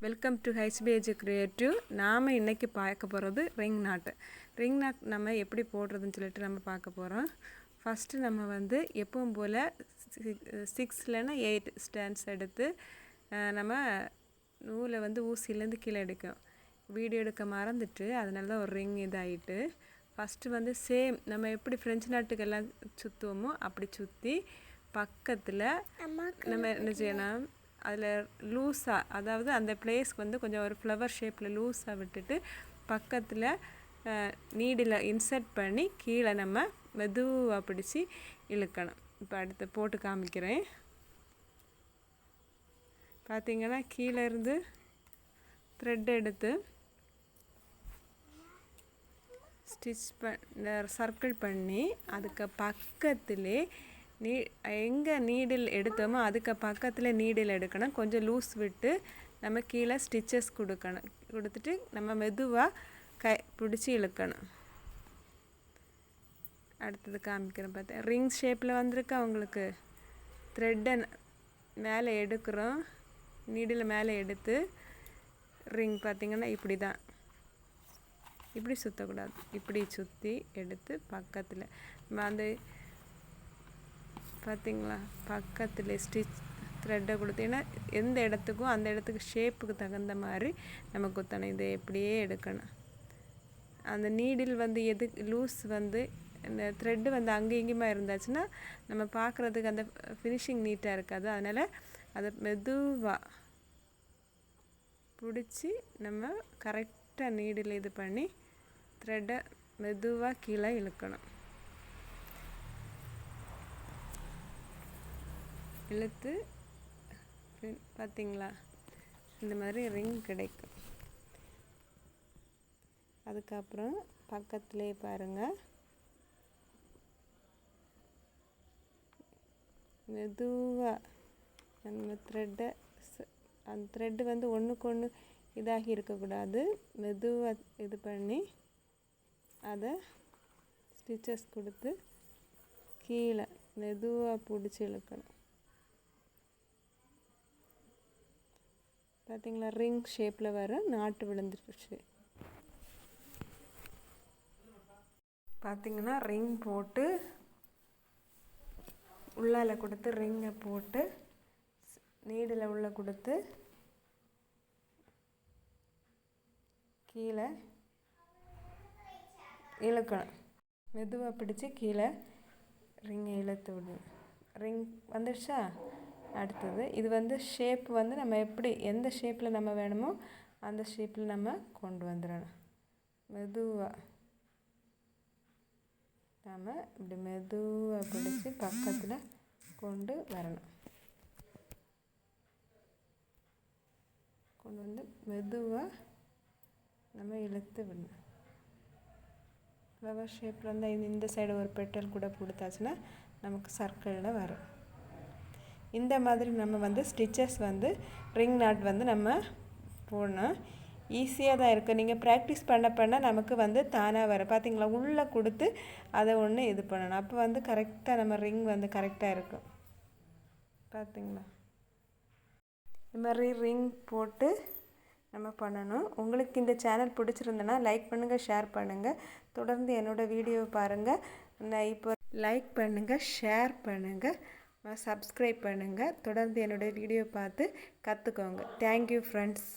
Welcome to HBH creative. நாம் இன்றைக்கி பார்க்க போகிறது ரிங் நாட் நம்ம எப்படி போடுறதுன்னு சொல்லிட்டு நம்ம பார்க்க போகிறோம். ஃபஸ்ட்டு நம்ம வந்து எப்பவும் போல் 6 இல்லைன்னா 8 ஸ்டாண்ட்ஸ் எடுத்து நம்ம நூலை வந்து ஊசியிலேருந்து கீழே எடுக்கும். வீடியோ எடுக்க மறந்துட்டு அதனால தான் ஒரு ரிங் இதாகிட்டு. ஃபஸ்ட்டு வந்து சேம் நம்ம எப்படி ஃப்ரெஞ்ச் நாட்டுக்கெல்லாம் சுற்றுவோமோ அப்படி சுற்றி பக்கத்தில் நம்ம என்ன செய்யணும், அதில் லூஸாக, அதாவது அந்த பிளேஸ்க்கு வந்து கொஞ்சம் ஒரு ஃப்ளவர் ஷேப்பில் லூஸாக விட்டுட்டு பக்கத்தில் நீடில் இன்சர்ட் பண்ணி கீழே நம்ம மெதுவாக பிடிச்சி இழுக்கணும். இப்போ அடுத்து போட்டு காமிக்கிறேன். பார்த்திங்கன்னா கீழே இருந்து த்ரெட் எடுத்து ஸ்டிச் சர்க்கிள் பண்ணி அதுக்கு பக்கத்திலே எங்கே நீடில் எடுத்தோமோ அதுக்கு பக்கத்தில் நீடில் எடுக்கணும். கொஞ்சம் லூஸ் விட்டு நம்ம கீழே ஸ்டிச்சஸ் கொடுத்துட்டு நம்ம மெதுவாக பிடிச்சி இழுக்கணும். அடுத்தது காமிக்கிறேன். பார்த்தேன் ரிங் ஷேப்பில் வந்திருக்கா உங்களுக்கு. த்ரெட்டை மேலே எடுக்கிறோம், நீடில் மேலே எடுத்து ரிங் பார்த்திங்கன்னா இப்படி தான், இப்படி சுற்றக்கூடாது, இப்படி சுற்றி எடுத்து பக்கத்தில் நம்ம அந்த பார்த்திங்களா பக்கத்தில் ஸ்டிச் த்ரெட்டை கொடுத்தீங்கன்னா எந்த இடத்துக்கும் அந்த இடத்துக்கு ஷேப்புக்கு தகுந்த மாதிரி நம்ம குத்தணும். இதை எப்படியே எடுக்கணும். அந்த நீடில் வந்து எது லூஸ் வந்து இந்த த்ரெட்டு வந்து அங்கே இங்கேயுமா இருந்தாச்சுன்னா நம்ம பார்க்குறதுக்கு அந்த ஃபினிஷிங் நீட்டாக இருக்காது. அதனால் அதை மெதுவாக பிடிச்சி நம்ம கரெக்டாக நீடில் இது பண்ணி த்ரெட்டை மெதுவாக கீழே இழுக்கணும். இழுத்து பார்த்திங்களா இந்த மாதிரி ரிங் கிடைக்கும். அதுக்கப்புறம் பக்கத்துலேயே பாருங்கள், மெதுவாக நம்ம த்ரெட்டை, அந்த த்ரெட்டு வந்து ஒன்றுக்கு ஒன்று இதாகி இருக்கக்கூடாது. மெதுவாக இது பண்ணி அதை ஸ்டிச்சஸ் கொடுத்து கீழே மெதுவாக பிடிச்சி இழுக்கணும். பார்த்திங்களா ரிங் ஷேப்பில் வர நாட்டு விழுந்துருச்சு. பார்த்திங்கன்னா ரிங் போட்டு உள்ளால் கொடுத்து ரிங்கை போட்டு நீடில் உள்ள கொடுத்து கீழே இழுக்கணும். மெதுவாக பிடிச்சி கீழே ரிங்கை இழுத்து விடணும். ரிங் வந்துடுச்சா. அடுத்தது இது வந்து ஷேப் வந்து நம்ம எப்படி எந்த ஷேப்பில் நம்ம வேணுமோ அந்த ஷேப்பில் நம்ம கொண்டு வந்துடணும். மெதுவாக நம்ம இப்படி மெதுவாக பிடிச்சி பக்கத்தில் கொண்டு வரணும். கொண்டு வந்து மெதுவாக நம்ம இழுத்து விடணும். ஃப்ளவர் ஷேப்பில் வந்து இந்த சைடு ஒரு பெட்டல் கூட கொடுத்தாச்சுன்னா நமக்கு சர்க்கிளில் வரும். இந்த மாதிரி நம்ம வந்து ஸ்டிச்சஸ் வந்து ரிங் நாட் வந்து நம்ம போடணும். ஈஸியாக தான் இருக்குது. நீங்கள் ப்ராக்டிஸ் பண்ண நமக்கு வந்து தானாக வரும். பார்த்திங்களா உள்ளே கொடுத்து அதை ஒன்று இது பண்ணணும். அப்போ வந்து கரெக்டாக நம்ம ரிங் வந்து கரெக்டாக இருக்கும். பார்த்திங்களா இந்த மாதிரி ரிங் போட்டு நம்ம பண்ணணும். உங்களுக்கு இந்த சேனல் பிடிச்சிருந்தனா லைக் பண்ணுங்கள், ஷேர் பண்ணுங்கள். தொடர்ந்து என்னோடய வீடியோவை பாருங்கள். நான் இப்போ லைக் பண்ணுங்கள், ஷேர் பண்ணுங்கள், சப்ஸ்கிரைப் பண்ணுங்கள். தொடர்ந்து என்னோடய வீடியோ பார்த்து கற்றுக்கோங்க. Thank you friends.